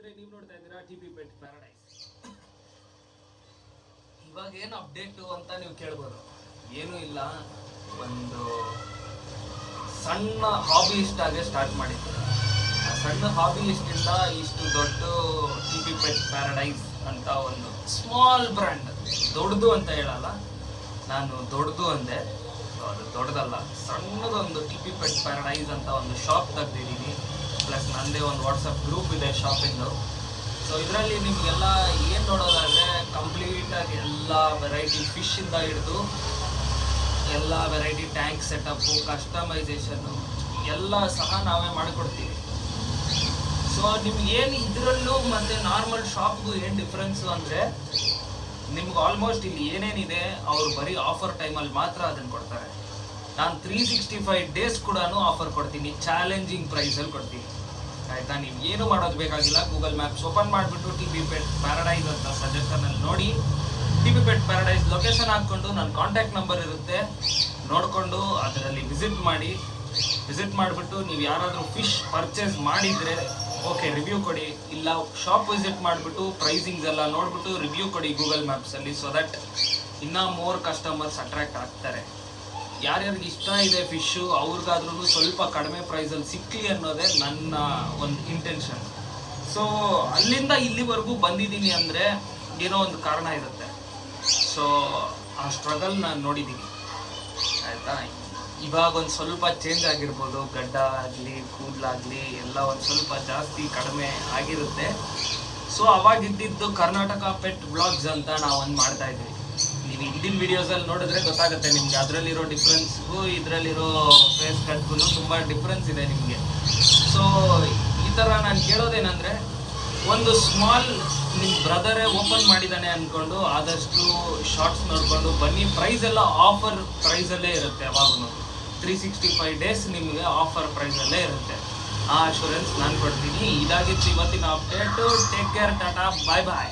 ಸ್ನೇಹಿತರೆ, ನೀವು ನೋಡ್ತಾ ಇದ್ದೀರಾ ಟಿಪಿ ಪೆಟ್ ಪ್ಯಾರಡೈಸ್. ಇವಾಗ ಏನು ಅಪ್ಡೇಟು ಅಂತ ನೀವು ಕೇಳ್ಬೋದು. ಏನೂ ಇಲ್ಲ, ಒಂದು ಸಣ್ಣ ಹಾಬಿ ಇಷ್ಟಾಗೆ ಸ್ಟಾರ್ಟ್ ಮಾಡಿದ್ದೆ. ಆ ಸಣ್ಣ ಹಾಬಿ ಇಷ್ಟಿಂದ ಇಷ್ಟು ದೊಡ್ಡ ಟಿಪಿ ಪೆಟ್ ಪ್ಯಾರಡೈಸ್ ಅಂತ ಒಂದು ಸ್ಮಾಲ್ ಬ್ರ್ಯಾಂಡ್, ದೊಡ್ಡದು ಅಂತ ಹೇಳಲ್ಲ, ನಾನು ದೊಡ್ಡದು ಅಂದೆ, ಅದು ದೊಡ್ಡದಲ್ಲ, ಸಣ್ಣದೊಂದು ಟಿಪಿ ಪೆಟ್ ಪ್ಯಾರಡೈಸ್ ಅಂತ ಒಂದು ಶಾಪ್ ತೆಗ್ದಿದ್ದೀನಿ. ಪ್ಲಸ್ ನನ್ನದೇ ಒಂದು ವಾಟ್ಸಪ್ ಗ್ರೂಪ್ ಇದೆ ಶಾಪಿಂದು. ಸೊ ಇದರಲ್ಲಿ ನಿಮಗೆಲ್ಲ ಏನು ನೋಡೋದಾದರೆ ಕಂಪ್ಲೀಟಾಗಿ ಎಲ್ಲ ವೆರೈಟಿ ಫಿಶ್ಶಿಂದ ಹಿಡಿದು ಎಲ್ಲ ವೆರೈಟಿ ಟ್ಯಾಂಕ್ ಸೆಟಪ್ಪು, ಕಸ್ಟಮೈಸೇಷನ್ನು ಎಲ್ಲ ಸಹ ನಾವೇ ಮಾಡಿಕೊಡ್ತೀವಿ. ಸೊ ನಿಮ್ಗೇನು ಇದರಲ್ಲೂ ಮತ್ತು ನಾರ್ಮಲ್ ಶಾಪ್ಗೂ ಏನು ಡಿಫ್ರೆನ್ಸು ಅಂದರೆ, ನಿಮ್ಗೆ ಆಲ್ಮೋಸ್ಟ್ ಇಲ್ಲಿ ಏನೇನಿದೆ ಅವರು ಬರೀ ಆಫರ್ ಟೈಮಲ್ಲಿ ಮಾತ್ರ ಅದನ್ನು ಕೊಡ್ತಾರೆ. ನಾನು 365 ಡೇಸ್ ಕೂಡ ಆಫರ್ ಕೊಡ್ತೀನಿ, ಚಾಲೆಂಜಿಂಗ್ ಪ್ರೈಸಲ್ಲಿ ಕೊಡ್ತೀನಿ. ಆಯಿತಾ? ನೀವು ಏನು ಮಾಡೋದು ಬೇಕಾಗಿಲ್ಲ, ಗೂಗಲ್ ಮ್ಯಾಪ್ಸ್ ಓಪನ್ ಮಾಡಿಬಿಟ್ಟು ಟಿಪಿ ಪೆಟ್ ಪ್ಯಾರಡೈಸ್ ಅಂತ ಸಜೆಷನಲ್ಲಿ ನೋಡಿ, ಟಿಪಿ ಪೆಟ್ ಪ್ಯಾರಡೈಸ್ ಲೊಕೇಶನ್ ಹಾಕ್ಕೊಂಡು ನನ್ನ ಕಾಂಟ್ಯಾಕ್ಟ್ ನಂಬರ್ ಇರುತ್ತೆ, ನೋಡಿಕೊಂಡು ಅದರಲ್ಲಿ ವಿಸಿಟ್ ಮಾಡಿಬಿಟ್ಟು ನೀವು ಯಾರಾದರೂ ಫಿಶ್ ಪರ್ಚೇಸ್ ಮಾಡಿದರೆ ಓಕೆ ರಿವ್ಯೂ ಕೊಡಿ, ಇಲ್ಲ ಶಾಪ್ ವಿಸಿಟ್ ಮಾಡಿಬಿಟ್ಟು ಪ್ರೈಸಿಂಗ್ಸ್ ಎಲ್ಲ ನೋಡಿಬಿಟ್ಟು ರಿವ್ಯೂ ಕೊಡಿ ಗೂಗಲ್ ಮ್ಯಾಪ್ಸಲ್ಲಿ. ಸೊ ದಟ್ ಇನ್ನೂ ಮೋರ್ ಕಸ್ಟಮರ್ಸ್ ಅಟ್ರ್ಯಾಕ್ಟ್ ಆಗ್ತಾರೆ. ಯಾರ್ಯಾರಿಗೆ ಇಷ್ಟ ಇದೆ ಫಿಶ್ಶು ಅವ್ರಿಗಾದ್ರೂ ಸ್ವಲ್ಪ ಕಡಿಮೆ ಪ್ರೈಸಲ್ಲಿ ಸಿಕ್ಕಲಿ ಅನ್ನೋದೇ ನನ್ನ ಒಂದು ಇಂಟೆನ್ಷನ್. ಸೊ ಅಲ್ಲಿಂದ ಇಲ್ಲಿವರೆಗೂ ಬಂದಿದ್ದೀನಿ ಅಂದರೆ ಏನೋ ಒಂದು ಕಾರಣ ಇರುತ್ತೆ. ಸೊ ಆ ಸ್ಟ್ರಗಲ್ ನಾನು ನೋಡಿದ್ದೀನಿ. ಆಯಿತಾ? ಇವಾಗ ಒಂದು ಸ್ವಲ್ಪ ಚೇಂಜ್ ಆಗಿರ್ಬೋದು, ಗಡ್ಡ ಆಗಲಿ ಕೂದಲಾಗಲಿ ಎಲ್ಲ ಒಂದು ಸ್ವಲ್ಪ ಜಾಸ್ತಿ ಕಡಿಮೆ ಆಗಿರುತ್ತೆ. ಸೊ ಅವಾಗಿದ್ದಿದ್ದು ಕರ್ನಾಟಕ ಪೆಟ್ ಬ್ಲಾಗ್ಸ್ ಅಂತ ನಾವು ಒಂದು ಮಾಡ್ತಾಯಿದ್ವಿ. ನೀವು ಹಿಂದಿನ ವೀಡಿಯೋಸಲ್ಲಿ ನೋಡಿದ್ರೆ ಗೊತ್ತಾಗುತ್ತೆ ನಿಮಗೆ, ಅದರಲ್ಲಿರೋ ಡಿಫ್ರೆನ್ಸ್ಗೂ ಇದರಲ್ಲಿರೋ ಫೇಸ್ ಕಟ್ಗೂ ತುಂಬ ಡಿಫ್ರೆನ್ಸ್ ಇದೆ ನಿಮಗೆ. ಸೊ ಈ ಥರ ನಾನು ಕೇಳೋದೇನೆಂದರೆ, ಒಂದು ಸ್ಮಾಲ್ ನಿಮ್ಮ ಬ್ರದರೇ ಓಪನ್ ಮಾಡಿದ್ದಾನೆ ಅಂದ್ಕೊಂಡು ಆದಷ್ಟು ಶಾರ್ಟ್ಸ್ ನೋಡಿಕೊಂಡು ಬನ್ನಿ. ಪ್ರೈಸ್ ಎಲ್ಲ ಆಫರ್ ಪ್ರೈಸಲ್ಲೇ ಇರುತ್ತೆ. ಯಾವಾಗೂ 365 ಡೇಸ್ ನಿಮಗೆ ಆಫರ್ ಪ್ರೈಸಲ್ಲೇ ಇರುತ್ತೆ. ಆ ಅಶ್ಯೂರೆನ್ಸ್ ನಾನು ಕೊಡ್ತೀನಿ. ಇದಾಗಿತ್ತು ಇವತ್ತಿನ ಅಪ್ಡೇಟು. ಟೇಕ್ ಕೇರ್, ಟಾಟಾ, ಬಾಯ್ ಬಾಯ್.